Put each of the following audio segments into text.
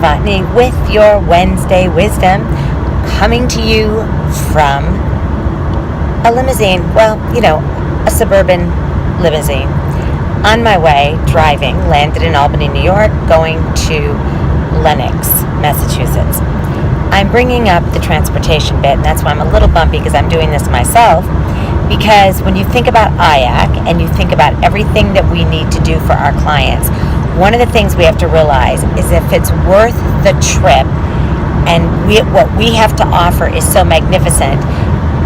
Novotny with your Wednesday wisdom, coming to you from a limousine. Well, a suburban limousine. On my way, driving, landed in Albany, New York, going to Lenox, Massachusetts. I'm bringing up the transportation bit, and that's why I'm a little bumpy because I'm doing this myself. Because when you think about IAC and you think about everything that we need to do for our clients, one of the things we have to realize is if it's worth the trip and what we have to offer is so magnificent,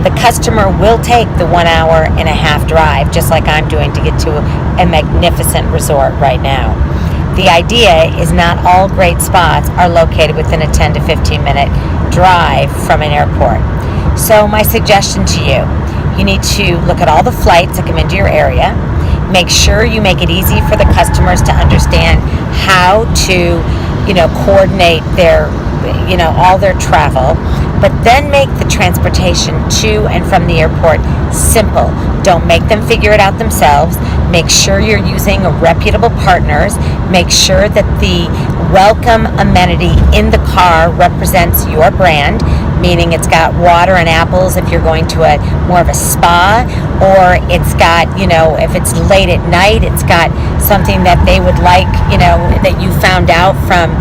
the customer will take the 1 hour and a half drive, just like I'm doing to get to a magnificent resort right now. The idea is not all great spots are located within a 10 to 15 minute drive from an airport. So my suggestion to you need to look at all the flights that come into your area. Make sure you make it easy for the customers to understand how to, coordinate their, all their travel. But then make the transportation to and from the airport simple. Don't make them figure it out themselves. Make sure you're using reputable partners. Make sure that the welcome amenity in the car represents your brand, meaning it's got water and apples if you're going to more of a spa, or it's got, if it's late at night, it's got something that they would like, that you found out from,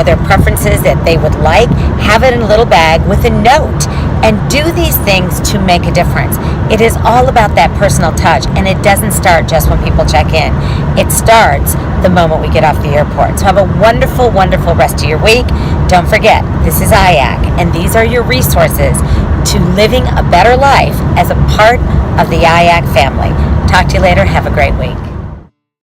their preferences that they would like. Have it in a little bag with a note, and do these things to make a difference. It is all about that personal touch, and it doesn't start just when people check in. It starts the moment we get off the airport. So have a wonderful, wonderful rest of your week. Don't forget, this is IAC, and these are your resources to living a better life as a part of the IAC family. Talk to you later. Have a great week.